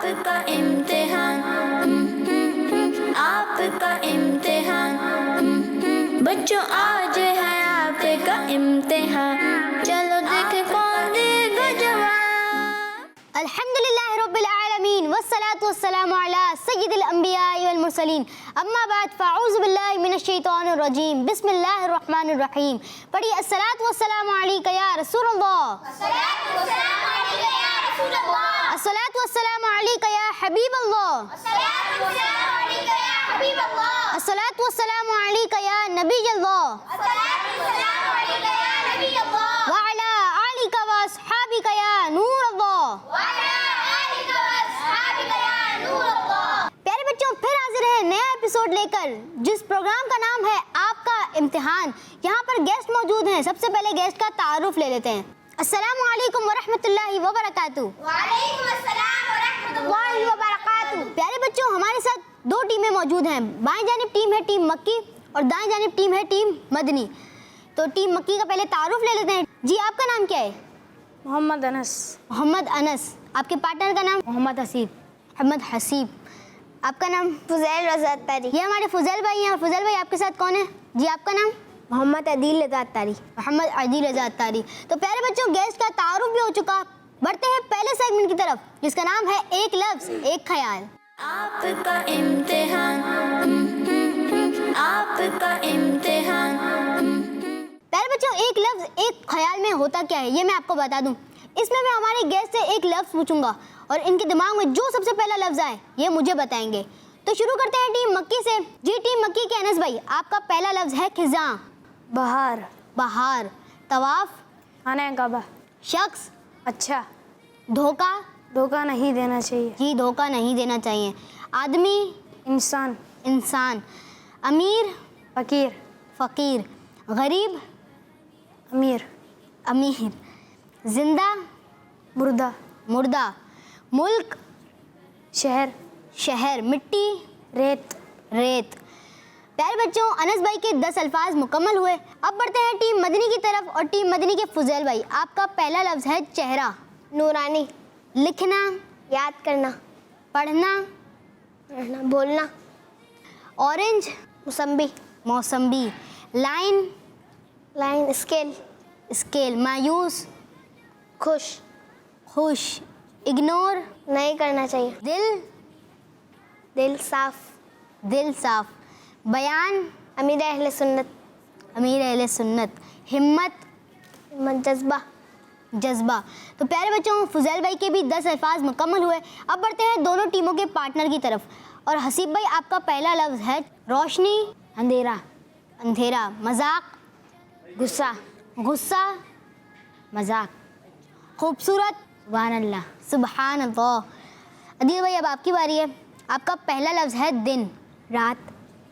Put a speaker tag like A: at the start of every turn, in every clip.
A: आपका इम्तिहान, आपका इम्तिहान, बच्चों आज है आपका इम्तिहान, चलो देखें कौन देगा जवाब।
B: अल्हम्दुलिल्लाह रब्बिल आलमीन वस्सलातु वस्सलामु अला सय्यिदिल अंबिया वल मुरसलीन, अम्मा बाद फ़अऊज़ु बिल्लाहि मिनश शैतानिर रजीम, बिस्मिल्लाहिर रहमानिर रहीम। पढ़िए अस्सलातु वस्सलामु अलैका या रसूलल्लाह, अस्सलातु वस्सलामु अलैका या रसूलल्लाह, अस्सलातु वस्सलामु अलैका या हबीबल्लाह, अस्सलातु वस्सलामु अलैका या हबीबल्लाह, अस्सलातु वस्सलामु अलैका या नबियल्लाह, अस्सलातु वस्सलामु अलैका या नबियल्लाह, व अला आलिका व अस्हाबिका या नूरल्लाह, व अला आलिका व अस्हाबिका या नूरल्लाह। प्यारे बच्चों, फिर हाजिर है नया एपिसोड लेकर, जिस प्रोग्राम का नाम है आपका इम्तिहान। यहाँ पर गेस्ट मौजूद हैं। सबसे पहले गेस्ट का तारुफ ले लेते हैं। अस्सलामु अलैकुम व रहमतुल्लाहि व बरकातुहू। वालेकुम अस्सलाम व रहमतुल्लाहि व बरकातुहू। प्यारे बच्चों, हमारे साथ दो टीमें मौजूद हैं। बाएं जानिब टीम है टीम मक्की और दाएं जानिब टीम है टीम मदनी। तो टीम मक्की का पहले तारुफ ले लेते हैं। जी, आपका नाम क्या है?
C: मोहम्मद अनस।
B: मोहम्मद अनस। आपके पार्टनर का नाम?
C: मोहम्मद हसीब।
B: मोहम्मद हसीब। आपका नाम?
D: फुज़ैल रज़ा तारी।
B: ये हमारे फुज़ैल भाई हैं। और फुज़ैल भाई आपके साथ कौन है? जी, आपका नाम?
D: मोहम्मद अदील रज़ा तारी।
B: मोहम्मद अदील रज़ा तारी। तो प्यारे बच्चों, गेस्ट का तारुफ भी हो चुका। बढ़ते हैं पहले सेगमेंट की तरफ, जिसका नाम है एक लफ्ज़ एक ख्याल।
A: आपका इम्तिहान, आपका इम्तिहान।
B: प्यारे बच्चों, एक लफ्ज़ एक ख्याल में होता क्या है ये मैं आपको बता दूं। इसमें मैं हमारे गेस्ट से एक लफ्ज़ पूछूंगा और इनके दिमाग में जो सबसे पहला लफ्ज़ आए ये मुझे बताएंगे। तो शुरू करते हैं टीम मक्की से। जी, टीम मक्की के अनस भाई, आपका पहला लफ्ज़ है खिज़ां।
C: बहार।
B: बहार। तवाफ।
C: आने काबा।
B: शख्स।
C: अच्छा।
B: धोखा।
C: धोखा नहीं देना चाहिए।
B: जी, धोखा नहीं देना चाहिए। आदमी।
C: इंसान।
B: इंसान। अमीर।
C: फकीर।
B: फ़कीर। गरीब।
C: अमीर।
B: अमीर। जिंदा।
C: मुर्दा।
B: मुर्दा। मुल्क।
C: शहर।
B: शहर। मिट्टी।
C: रेत।
B: रेत। प्यारे बच्चों, अनस भाई के 10 अल्फाज मुकम्मल हुए। अब बढ़ते हैं टीम मदनी की तरफ और टीम मदनी के फुज़ैल भाई, आपका पहला लफ्ज़ है चेहरा।
D: नूरानी।
B: लिखना।
D: याद करना।
B: पढ़ना।
D: पढ़ना। बोलना।
B: ऑरेंज।
D: मुसम्बी।
B: मौसम्बी। लाइन।
D: लाइन। स्केल।
B: स्केल। मायूस।
D: खुश।
B: खुश। इग्नोर।
D: नहीं करना चाहिए।
B: दिल।
D: दिल साफ।
B: दिल साफ। बयान।
D: अमीर अहले सुन्नत।
B: अमीर अहले सुन्नत। हिम्मत।
D: हिम्मत। जज्बा।
B: जज्बा। तो प्यारे बच्चों, फुज़ैल भाई के भी 10 अल्फाज मुकम्मल हुए। अब बढ़ते हैं दोनों टीमों के पार्टनर की तरफ और हसीब भाई, आपका पहला लफ्ज़ है रोशनी।
D: अंधेरा।
B: अंधेरा। मजाक।
D: गुस्सा।
B: गुस्सा। मजाक। खूबसूरत। सुभान अल्लाह। सुभान अल्लाह। अदील भाई, अब आपकी बारी है। आपका पहला लफ्ज़ है दिन।
D: रात।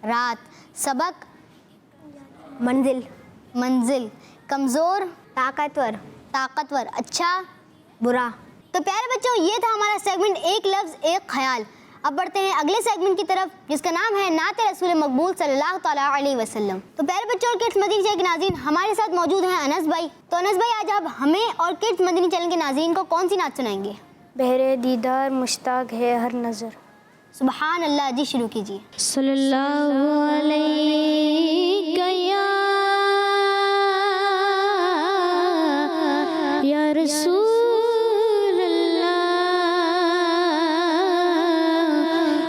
B: रात। सबक।
D: मंजिल।
B: मंजिल। कमज़ोर।
D: ताकतवर।
B: ताकतवर। अच्छा।
D: बुरा।
B: तो प्यारे बच्चों, ये था हमारा सेगमेंट एक लफ्ज़ एक ख्याल। अब बढ़ते हैं अगले सेगमेंट की तरफ, जिसका नाम है नाते रसूल मकबूल सल्लल्लाहु तआला अलैहि वसल्लम। तो प्यारे बच्चों और किड्स मदनी चैनल के नाज़रीन, हमारे साथ मौजूद हैं अनस भाई। तो अनस भाई, आज आप हमें और किड्स मदनी चैनल के नाज़रीन को कौन सी नात सुनाएंगे?
C: बहरे दीदार मुश्ताक है हर नज़र।
B: सुभान अल्लाह। जी, शुरू कीजिए।
C: सल्लल्लाहु अलैहि या रसूल अल्लाह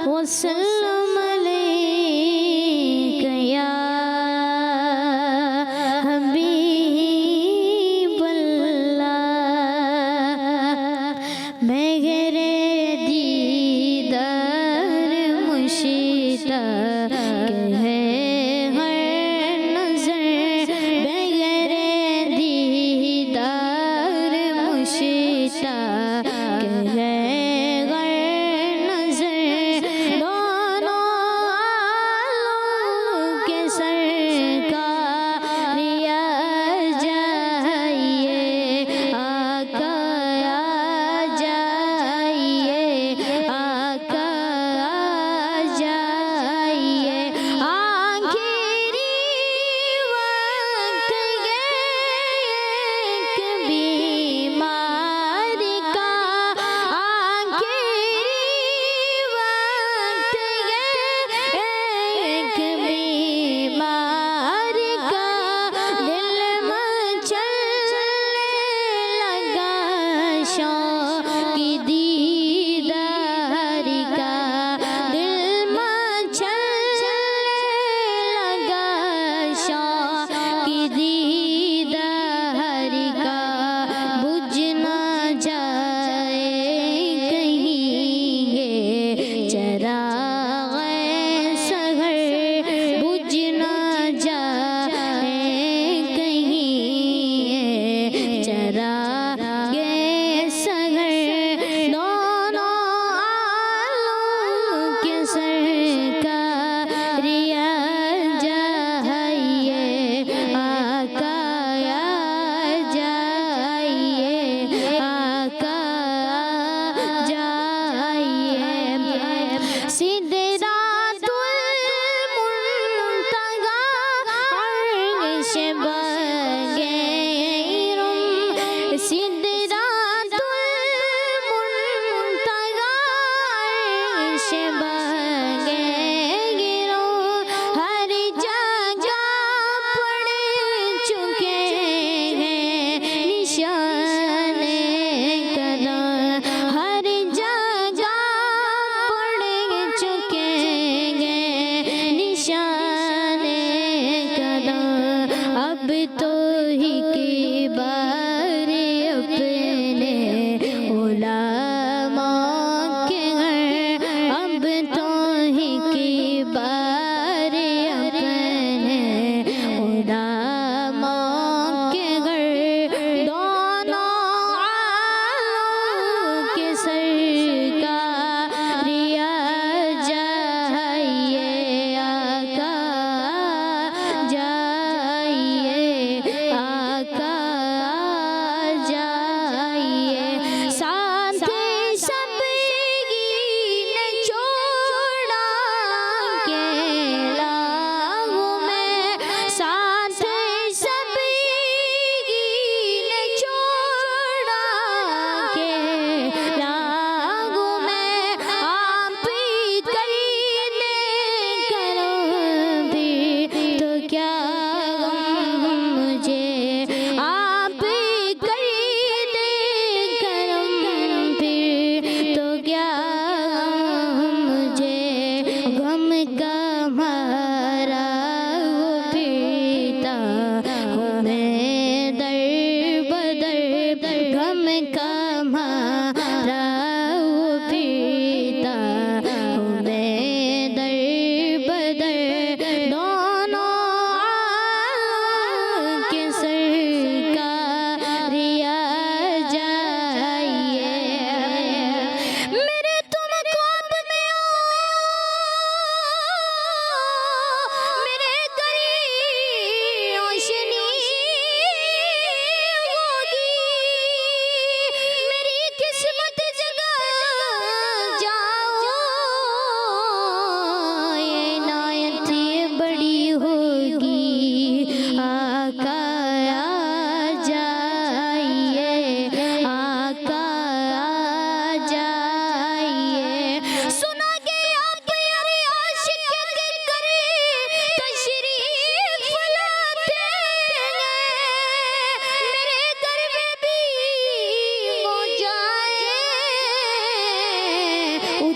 C: वसल्लम अलैका या हबीब अल्लाह। मेरे दीदार मुश्ताक है हर नजर। मेरे दीदार मुश्ताक है हर नजर।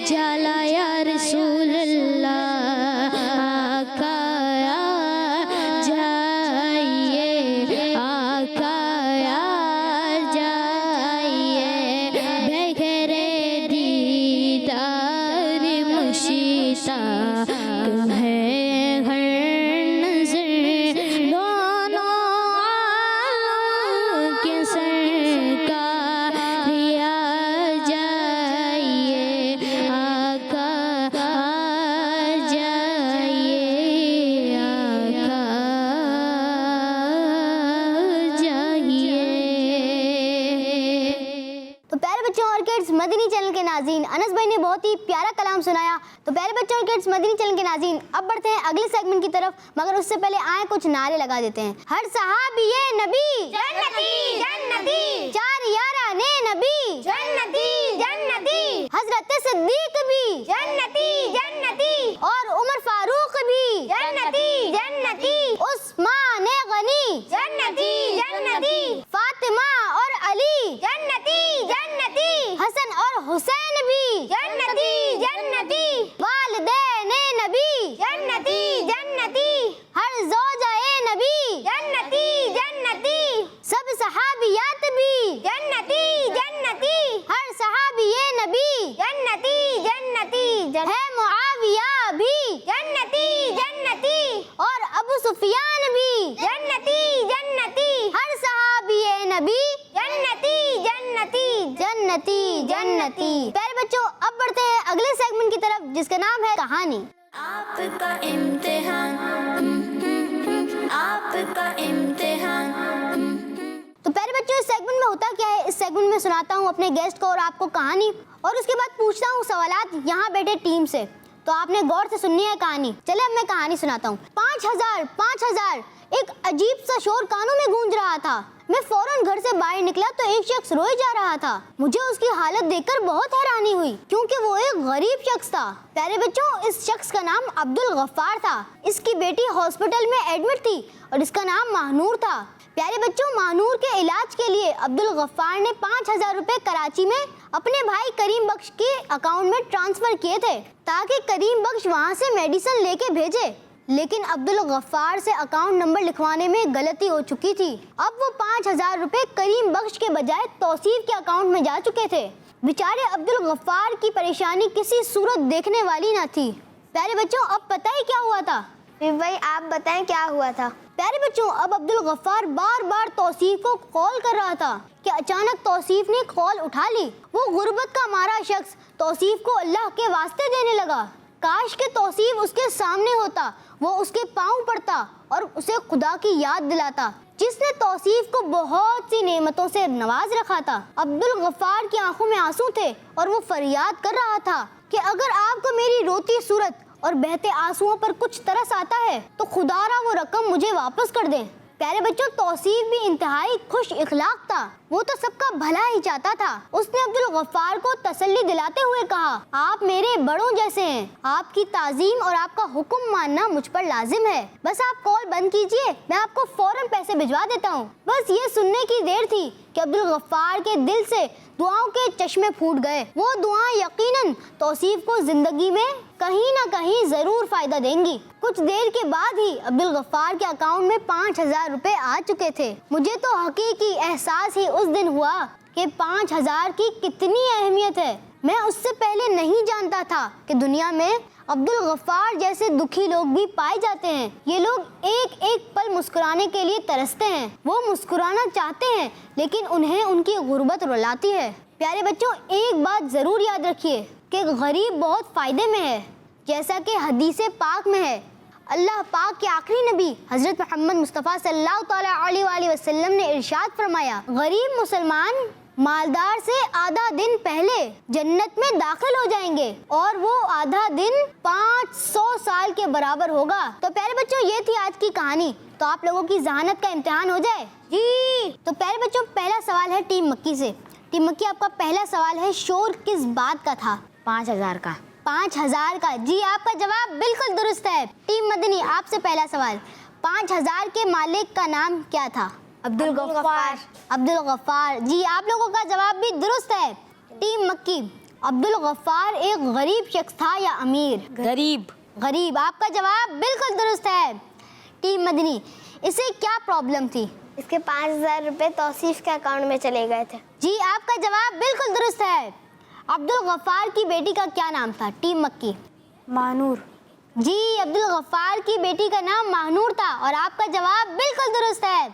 C: जाला या रसूल अल्लाह आका आ जाइए, आका आ जाइए, बगैरे दीदार मुश्ताक है हर नजर, दोनों आलम के सरकार आ जाइए, आका आ जाइए, आका आ जाइए।
B: तो प्यारे बच्चों और किड्स, मदनी चैनल के नाज़रीन, अनस भाई ने बहुत ही प्यारा कलाम सुनाया। तो प्यारे बच्चों और किड्स, मदनी चैनल के नाज़रीन, अब बढ़ते हैं अगले सेगमेंट की तरफ, मगर उससे पहले आए कुछ नारे लगा देते हैं। हर सहाबी ये नबी
D: जन्नती जन्नती,
B: चार याराने नबी
D: जन्नती जन्नती,
B: हजरत सिद्दीक भी
D: जन्नती जन्नती,
B: और उमर फारूक भी
D: जन्नती जन्नती,
B: उस्मान गनी
D: जन्नती जन्नती,
B: फातिमा और अली
D: जन्नती जन्नती,
B: हसन और हुसैन भी
D: जन्नती जन्नती,
B: वालिदैन नबी
D: जन्नती जन्नती,
B: हर ज़ौजाए नबी
D: जन्नती जन्नती,
B: सब सहाबियात भी
D: जन्नती जन्नती,
B: हर सहाबिये नबी
D: जन्नती जन्नती,
B: है मुआविया भी
D: जन्नती जन्नती,
B: और अबू सुफियान भी
D: जन्नती जन्नती,
B: हर सहाबिये नबी
D: जन्नती जन्नती,
B: जन्नती जन्नती। प्यारे बच्चों, अब बढ़ते हैं अगले सेगमेंट की तरफ, जिसका नाम है कहानी।
A: आपका इम्तिहान, आपका इम्तिहान।
B: तो प्यारे बच्चों, इस सेगमेंट में होता क्या है, इस सेगमेंट में सुनाता हूँ अपने गेस्ट को और आपको कहानी, और उसके बाद पूछता हूँ सवालात यहाँ बैठे टीम से। तो आपने गौर से सुननी है कहानी। चले अब मैं कहानी सुनाता हूँ। 5000 एक अजीब सा शोर कानों में गूंज रहा था। मैं फौरन घर से बाहर निकला तो एक शख्स रोए जा रहा था। मुझे उसकी हालत देखकर बहुत हैरानी हुई, क्योंकि वो एक गरीब शख्स था। प्यारे बच्चों, इस शख्स का नाम अब्दुल गफ्फार था। इसकी बेटी हॉस्पिटल में एडमिट थी और इसका नाम महानूर था। प्यारे बच्चों, महानूर के इलाज के लिए अब्दुल गफ्फार ने 5000 रुपए कराची में अपने भाई करीम बख्श के अकाउंट में ट्रांसफर किए थे, ताकि करीम बख्श वहाँ से मेडिसिन लेके भेजे। लेकिन अब्दुल गफ्फार से अकाउंट नंबर लिखवाने में गलती हो चुकी थी। अब वो 5000 रुपए करीम बख्श के बजाय तौसीफ के अकाउंट में जा चुके थे। बेचारे अब्दुल गफ्फार की परेशानी किसी सूरत देखने वाली न थी। प्यारे बच्चों, अब पता है क्या हुआ था?
D: भाई आप बताएं क्या हुआ था।
B: प्यारे बच्चों, अब अब्दुल गफ्फार बार बार तौसीफ को कॉल कर रहा था कि अचानक तौसीफ ने कॉल उठा ली। वो गुर्बत का मारा शख्स तौसीफ को अल्लाह के वास्ते देने लगा। काश के तौसीफ उसके सामने होता, वो उसके पाँव पड़ता और उसे खुदा की याद दिलाता, जिसने तौसीफ को बहुत सी नेमतों से नवाज रखा था। अब्दुल गफ्फार की आंखों में आंसू थे और वो फरियाद कर रहा था कि अगर आपको मेरी रोती सूरत और बहते आंसुओं पर कुछ तरस आता है तो खुदारा वो रकम मुझे वापस कर दे। प्यारे बच्चों, तौसीफ भी इंतहाई खुश इखलाक था। वो तो सबका भला ही चाहता था। उसने अब्दुल गफ्फार को तसल्ली दिलाते हुए कहा, आप मेरे बड़ों जैसे हैं, आपकी ताजीम और आपका हुक्म मानना मुझ पर लाजिम है। बस आप कॉल बंद कीजिए, मैं आपको फौरन पैसे भिजवा देता हूँ। बस ये सुनने की देर थी कि अब्दुल गफ्फार के दिल से दुआओं के चश्मे फूट गए। वो दुआएं यकीनन तौसीफ को जिंदगी में कहीं ना कहीं जरूर फायदा देंगी। कुछ देर के बाद ही अब्दुल गफ्फार के अकाउंट में 5000 रुपए आ चुके थे। मुझे तो हकीकी एहसास ही उस दिन हुआ कि 5000 की कितनी अहमियत है। मैं उससे पहले नहीं जानता था कि दुनिया में अब्दुल गफ्फार जैसे दुखी लोग भी पाए जाते हैं। ये लोग एक एक पल मुस्कुराने के लिए तरसते हैं। वो मुस्कुराना चाहते हैं लेकिन उन्हें उनकी गुर्बत रुलाती है। प्यारे बच्चों, एक बात जरूर याद रखिए कि गरीब बहुत फायदे में है, जैसा कि हदीसे पाक में है। अल्लाह पाक के आखिरी नबी हजरत मोहम्मद मुस्तफ़ा सल्लल्लाहु अलैहि वसल्लम ने इरशाद फरमाया, गरीब मुसलमान मालदार से आधा दिन पहले जन्नत में दाखिल हो जाएंगे और वो आधा दिन 500 साल के बराबर होगा। तो प्यारे बच्चों, ये थी आज की कहानी। तो आप लोगों की जहानत का इम्तिहान हो जाए जी। तो प्यारे बच्चों, पहला सवाल है टीम मक्की से। टीम मक्की, आपका पहला सवाल है, शोर किस बात का था?
D: 5000 का।
B: 5000 का। जी, आपका जवाब बिल्कुल दुरुस्त है। टीम मदनी, आपसे पहला सवाल, 5000 के मालिक का नाम क्या था?
D: अब्दुल गफ्फार।
B: अब्दुल गफ्फार। जी, आप लोगों का जवाब भी दुरुस्त है। टीम मक्की, अब्दुल गफ्फार एक गरीब शख्स था या अमीर?
C: गरीब।
B: गरीब। आपका जवाब बिल्कुल दुरुस्त है। टीम मदनी, इसे क्या प्रॉब्लम थी?
D: इसके 5,000 रुपये तौसीफ के अकाउंट में चले गए थे।
B: जी, आपका जवाब बिल्कुल दुरुस्त है। अब्दुल गफ्फार की बेटी का क्या नाम था? टीम मक्की।
D: मानूर।
B: जी, अब्दुल गफ्फार की बेटी का नाम माहनूर था और आपका जवाब बिल्कुल दुरुस्त है।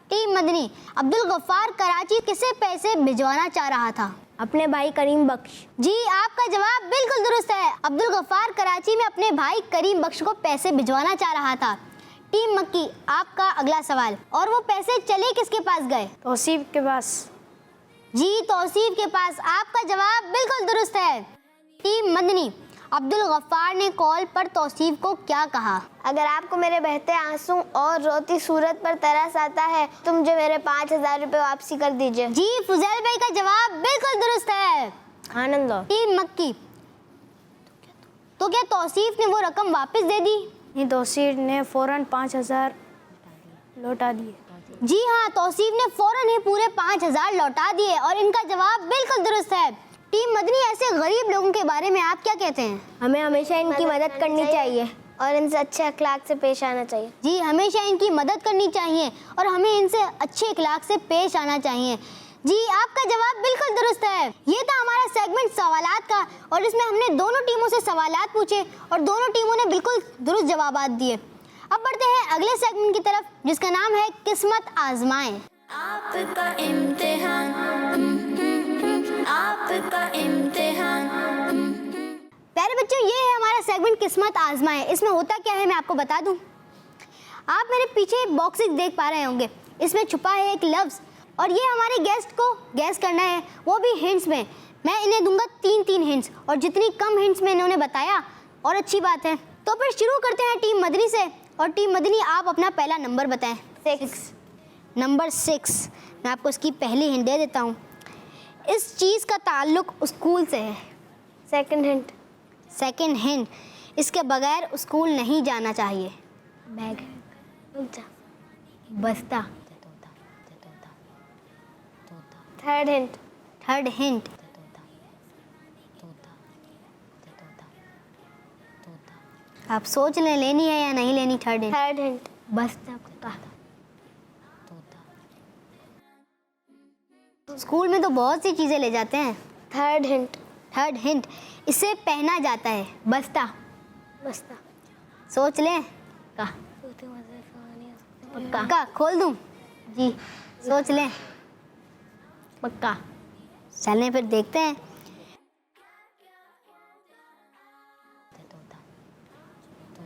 B: टीम मदनी, अब्दुल गफ्फार कराची किसे पैसे भिजवाना चाह रहा था?
D: अपने भाई करीम बख्श।
B: जी, आपका जवाब बिल्कुल दुरुस्त है। अब्दुल गफ्फार कराची में अपने भाई करीम बख्श को पैसे भिजवाना चाह रहा था। टीम मक्की, आपका अगला सवाल। और वो पैसे चले किसके पास गए?
D: तौसीफ के पास।
B: जी, तौसीफ के पास। आपका जवाब बिल्कुल दुरुस्त है। टीम मदनी, अब्दुल गफ्फार ने कॉल पर तौसीफ को क्या कहा?
D: अगर आपको मेरे बहते आंसू और रोती सूरत पर तरस आता है तो मुझे मेरे 5,000 रुपये वापसी कर दीजिए।
B: जी, फुजैल भाई का जवाब बिल्कुल दुरुस्त है।
D: आनंद लो।
B: टीम मक्की, तो क्या तौसीफ ने वो रकम वापस दे दी?
D: नहीं, तौसीफ ने फौरन 5,000 लौटा दिए।
B: जी हाँ, तौसीफ ने फौरन ही पूरे 5,000 लौटा दिए और इनका जवाब बिल्कुल दुरुस्त है। टीम मदनी, ऐसे गरीब लोगों के बारे में आप क्या कहते हैं?
D: हमें हमेशा इनकी मदद करनी चाहिए और इनसे अच्छे अखलाक से पेश आना चाहिए।
B: जी, हमेशा इनकी मदद करनी चाहिए और हमें इनसे अच्छे अखलाक से पेश आना चाहिए। जी, आपका जवाब बिल्कुल दुरुस्त है। ये था हमारा सेगमेंट सवालात का और इसमें हमने दोनों टीमों से सवालात पूछे और दोनों टीमों ने बिल्कुल दुरुस्त जवाबात दिए। अब बढ़ते हैं अगले सेगमेंट की तरफ जिसका नाम है किस्मत आजमाएं।
A: आपका इम्तिहान, आपका इम्तिहान।
B: प्यारे बच्चों, ये है हमारा सेगमेंट किस्मत आजमाएं। इसमें होता क्या है मैं आपको बता दूं। आप मेरे पीछे बॉक्सेस देख पा रहे होंगे, इसमें छुपा है एक लफ्ज़ और ये हमारे गेस्ट को गैस करना है, वो भी हिंट्स में। मैं इन्हें दूंगा 3-3 हिंट्स और जितनी कम हिंट्स में इन्होंने बताया और अच्छी बात है। तो फिर शुरू करते हैं टीम मदनी से। और टीम मदनी, आप अपना पहला नंबर बताएं।
D: 6।
B: नंबर 6। मैं आपको इसकी पहली हिंट दे देता हूँ। इस चीज़ का ताल्लुक स्कूल से है।
D: Second hint.
B: सेकंड हिंट, इसके बगैर स्कूल नहीं जाना चाहिए।
D: बैग।
B: बस्ता।
D: Third hint.
B: थर्ड हिंट, आप सोच लें लेनी है या नहीं लेनी। Third hint.
D: Third hint.
B: बस्ता कुत्ता। स्कूल में तो बहुत सी चीज़ें ले जाते हैं।
D: Third hint.
B: थर्ड हिंट, इसे पहना जाता है। बस्ता।
D: बस्ता।
B: सोच लें। का पक्का खोल दूं? जी, सोच लें। पक्का। चलें फिर देखते हैं।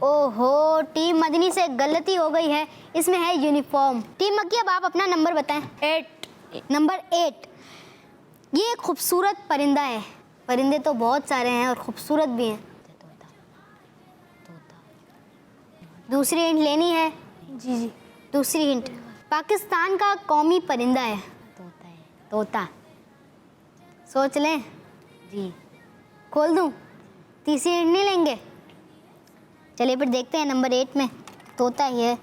B: ओहो, टीम मदनी से गलती हो गई है, इसमें है यूनिफॉर्म। टीम मक्की, अब आप अपना नंबर बताएं।
D: 8।
B: नंबर 8, ये एक खूबसूरत परिंदा है। परिंदे तो बहुत सारे हैं और खूबसूरत भी हैं। दूसरी हिंट लेनी है?
D: जी जी।
B: दूसरी हिंट, पाकिस्तान का कौमी परिंदा है। तोता। सोच लें। जी, खोल दूं? तीसरी हिंट नहीं लेंगे? चलिए फिर देखते हैं। नंबर 8 में तोता ही है।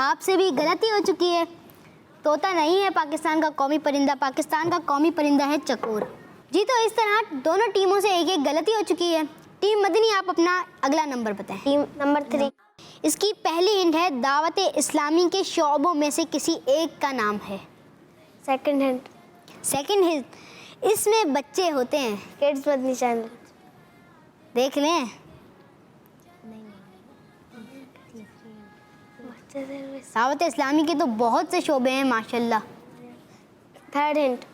B: आपसे भी गलती हो चुकी है, तोता नहीं है पाकिस्तान का कौमी परिंदा। पाकिस्तान का कौमी परिंदा है चकोर। जी, तो इस तरह दोनों टीमों से एक एक गलती हो चुकी है। टीम मदनी, आप अपना अगला नंबर बताएं।
D: Team number 3।
B: इसकी पहली हिंट है दावत इस्लामी के शोबों में से किसी एक का नाम है।
D: Second hint.
B: सेकंड हिंट, इसमें बच्चे होते हैं।
D: Kids Madani channel.
B: देख लें। दावत इस्लामी के तो बहुत से शोबे हैं माशाल्लाह।
D: Third hint.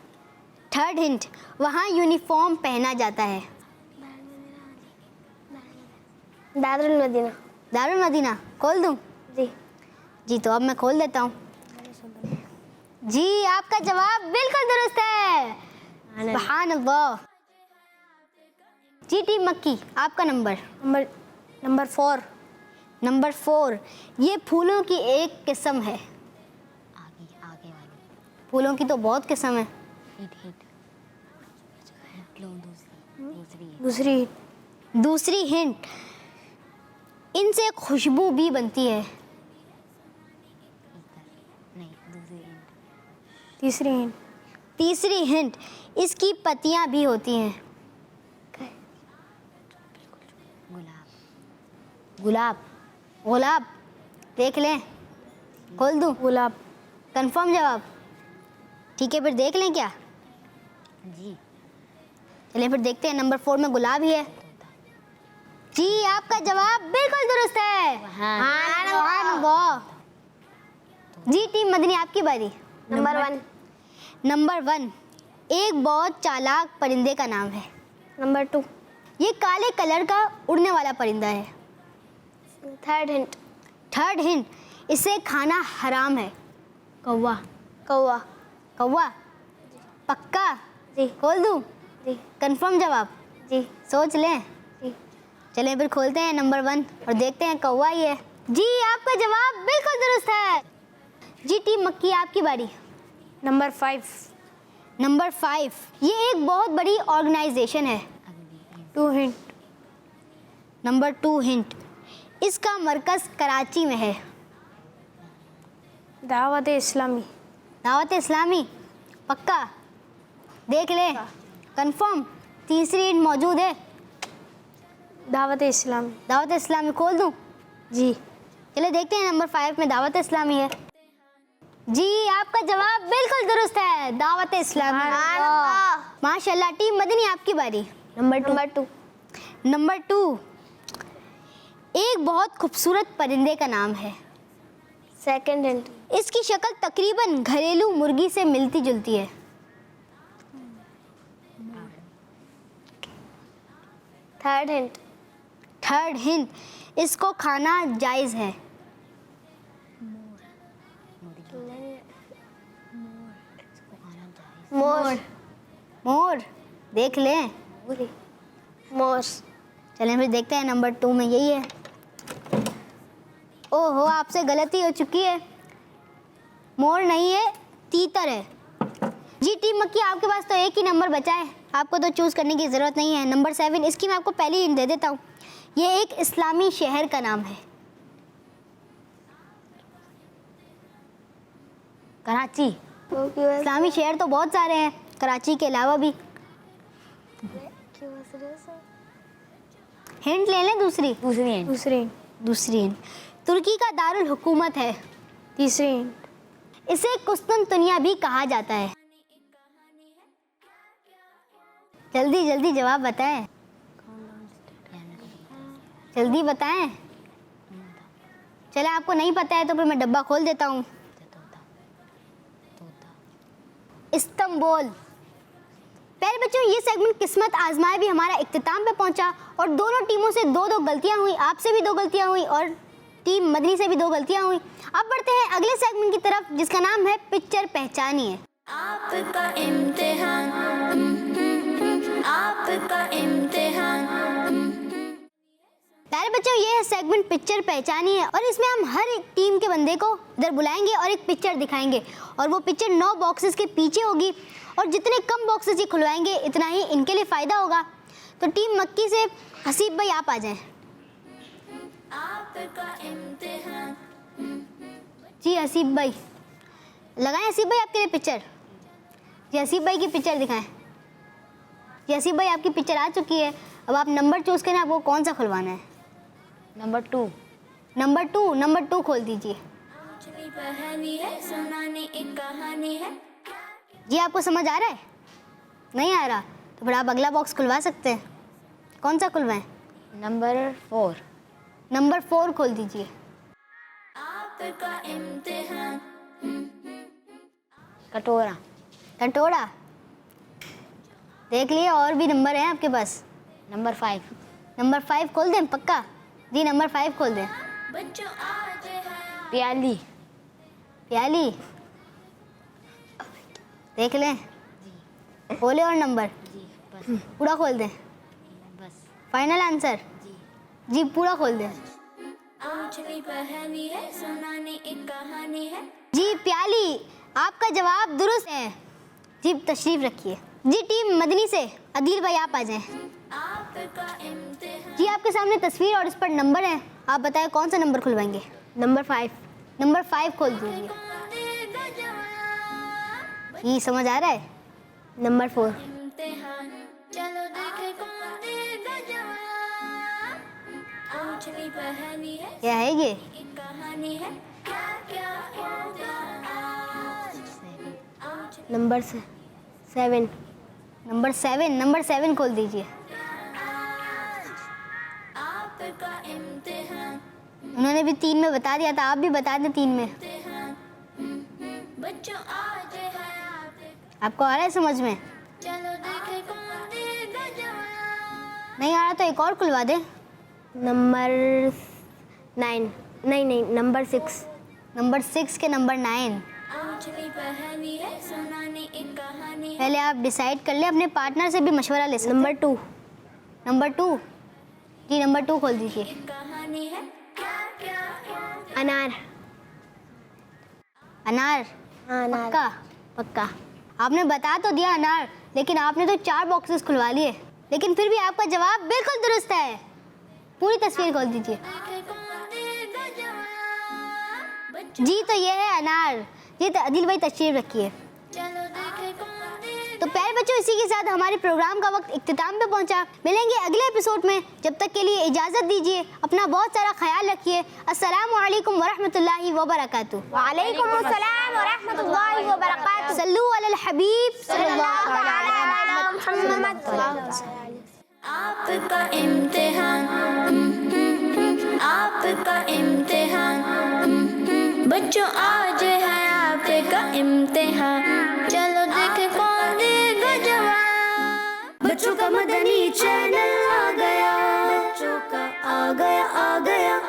B: थर्ड हिंट, वहाँ यूनिफॉर्म पहना जाता है।
D: दारुल मदीना।
B: दारुल मदीना खोल दूं?
D: जी
B: जी, तो अब मैं खोल देता हूँ। जी, आपका जवाब बिल्कुल दुरुस्त है। सुभान अल्लाह। जी, टीम मक्की, आपका नंबर।
D: नंबर 4।
B: नंबर 4, ये फूलों की एक किस्म है। आगे वाली फूलों की तो बहुत किस्म है। दूसरी हिंट, इनसे खुशबू भी बनती है। तीसरी हिंट, इसकी पत्तियां भी होती हैं। गुलाब। गुलाब देख लें, खोल दूं?
D: गुलाब।
B: कंफर्म जवाब? ठीक है, फिर देख लें क्या?
C: जी।
B: चलिए फिर देखते हैं, नंबर 4 में गुलाब ही है। जी आपका जवाब बिल्कुल दुरुस्त है। जी टीम मदनी आपकी बारी।
D: नंबर 1।
B: नंबर 1 एक बहुत चालाक परिंदे का नाम है।
D: नंबर 2।
B: ये काले कलर का उड़ने वाला परिंदा है।
D: Third hint.
B: थर्ड हिंट, इसे खाना हराम है। कौवा।
D: कौवा।
B: कौवा पक्का?
D: जी।
B: खोल दूं?
D: जी।
B: कंफर्म जवाब?
D: जी।
B: सोच लें।
D: जी।
B: चलें फिर खोलते हैं नंबर 1 और देखते हैं कौवा ही है। जी आपका जवाब बिल्कुल दुरुस्त है। जी टीम मक्की आपकी बारी।
D: नंबर 5।
B: नंबर 5 ये एक बहुत बड़ी ऑर्गेनाइजेशन है।
D: 2 हिंट।
B: नंबर 2 हिंट, इसका मरकज कराची में है।
D: दावत इस्लामी।
B: दावत इस्लामी पक्का? देख ले। कंफर्म? तीसरी हिंट मौजूद है।
D: दावत इस्लामी।
B: दावत इस्लामी खोल दूं?
D: जी।
B: चले देखते हैं, नंबर 5 में दावत इस्लामी है। जी आपका जवाब बिल्कुल दुरुस्त है, दावत इस्लामी। माशाल्लाह। टीम मदनी आपकी बारी।
D: नंबर 2।
B: नंबर 2 एक बहुत खूबसूरत परिंदे का नाम है।
D: Second hint.
B: इसकी शक्ल तकरीबन घरेलू मुर्गी से मिलती जुलती है।
D: Third hint.
B: थर्ड हिंट, इसको खाना जायज़ है।
D: मोर।
B: मोर देख लें।
D: मोर।
B: चलें फिर देखते हैं, नंबर 2 में यही है। ओहो आपसे गलती हो चुकी है, मोर नहीं है, तीतर है। जी टीम मक्की आपके पास तो एक ही नंबर बचा है, आपको तो चूज़ करने की ज़रूरत नहीं है। नंबर 7, इसकी मैं आपको पहली हिंट दे देता हूँ। ये एक इस्लामी शहर का नाम है। कराची। इस्लामी शहर तो बहुत सारे हैं कराची के अलावा भी। हिंट ले लें दूसरी? दूसरी हिंट, तुर्की का दारुल हुकूमत है।
D: तीसरी हिंट।
B: इसे कुस्तुनतुनिया भी कहा जाता है। जल्दी जल्दी जवाब बताएं, जल्दी बताएं। चले आपको नहीं पता है तो फिर मैं डब्बा खोल देता हूँ। इस्तांबुल। प्यारे बच्चों, ये सेगमेंट किस्मत आजमाए भी हमारा इख्तिताम पे पहुंचा और दोनों टीमों से 2-2 गलतियां हुई, आपसे भी 2 गलतियां हुई और टीम मदनी से भी 2 गलतियां हुई। अब बढ़ते हैं अगले सेगमेंट की तरफ जिसका नाम है पिक्चर पहचानिए।
A: आपका इम्तिहान, आपका इम्तिहान।
B: प्यारे बच्चों, ये है सेगमेंट पिक्चर पहचानिए और इसमें हम हर एक टीम के बंदे को इधर बुलाएंगे और एक पिक्चर दिखाएंगे और वो पिक्चर 9 बॉक्सेस के पीछे होगी और जितने कम बॉक्सेस ये खुलवाएंगे इतना ही इनके लिए फ़ायदा होगा। तो टीम मक्की से हसीब भाई आप आ जाएं।
A: आपका इम्तिहान।
B: जी हसीब भाई लगाएं, हसीब भाई आपके लिए पिक्चर। जी हसीब भाई की पिक्चर दिखाएं। जी हसीब भाई आपकी पिक्चर आ चुकी है, अब आप नंबर चूज़ करें आपको कौन सा खुलवाना है।
C: नंबर 2।
B: नंबर 2 खोल दीजिए।
A: पिछली कहानी है, सुनाने एक कहानी है।
B: जी आपको समझ आ रहा है? नहीं आ रहा तो फिर आप अगला बॉक्स खुलवा सकते हैं। कौन सा खुलवाएं?
C: नंबर 4।
B: नंबर 4 खोल दीजिए।
A: आपका इम्तिहान।
C: कटोरा।
B: कटोरा देख लिए, और भी नंबर हैं आपके पास।
C: नंबर 5।
B: नंबर 5 खोल दें पक्का? जी नंबर 5 खोल दें।
A: बच्चों आज है
C: प्याली।
B: प्याली देख लें, बोले और नंबर
C: जी बस।
B: पूरा खोल दें।
C: बस।
B: Final answer? जी पूरा खोल दें।
A: पिछली कहानी है, सुनाने एक कहानी है।
B: जी प्याली आपका जवाब दुरुस्त है। जी तशरीफ रखिए। जी टीम मदनी से अदील भाई आप आ जाएं।
A: आपका इम्तिहान।
B: जी आपके सामने तस्वीर और इस पर नंबर है, आप बताएं कौन सा नंबर खुलवाएंगे।
D: नंबर 5।
B: नंबर 5 खोल दीजिए।
A: कौन देगा जवाब?
B: ये समझ आ रहा है?
D: नंबर 4।
A: इम्तिहान, चलो देखे कौन देगा जवाब। मछली पहनी है
B: क्या है ये?
A: एक कहानी है क्या क्या इम्तिहान आज
D: नंबर 7।
B: नंबर 7 खोल दीजिए।
A: आपका इम्तिहान
B: उन्होंने भी 3 में बता दिया था, आप भी बता दें 3 में।
A: बच्चों आज है
B: आपको आ रहा है समझ में?
A: चलो देखे कौन देगा जवाब।
B: नहीं आ रहा तो एक और खुलवा दे।
D: नंबर 9 नहीं नंबर 6।
B: नंबर 6 के नंबर 9।
A: मछली पहनी है सोना ने एक कहानी है
B: पहले आप डिसाइड कर ले, अपने पार्टनर से भी मशवरा ले सकते।
D: नंबर 2।
B: नंबर 2 जी, नंबर 2 खोल दीजिए।
A: एक कहानी है क्या क्या
D: अनार।
B: अनार?
D: हाँ, अनार
B: पक्का?
D: पक्का।
B: आपने बता तो दिया अनार, लेकिन आपने तो 4 बॉक्सेस खुलवा लिए, लेकिन फिर भी आपका जवाब बिल्कुल दुरुस्त है। पूरी तस्वीर खोल दीजिए।
A: देखे कौन देगा जवाब। बच्चों
B: जी तो ये है अनार। ये तो अदिल भाई तशरीफ रखिए।
A: चलो देखे कौन देगा।
B: तो प्यारे बच्चों, इसी के साथ हमारे प्रोग्राम का वक्त इख्तिताम पे पहुंचा। मिलेंगे अगले एपिसोड में, जब तक के लिए इजाज़त दीजिए। अपना बहुत सारा ख्याल रखिए। अस्सलामु अलैकुम वरहमतुल्लाहि वबरकातुहू।
D: वालेकुम अस्सलाम व रहमतुल्लाहि व बरकातुहू।
B: सल्लु अलल हबीब
D: सल्लल्लाहु अलैहि मुहम्मद।
A: आपका इम्तिहान आपका इम्तिहान बच्चों आज है आपका इम्तिहान। चलो देखे कौन देगा जवाब। बच्चों का मदनी चैनल आ गया, बच्चों का आ गया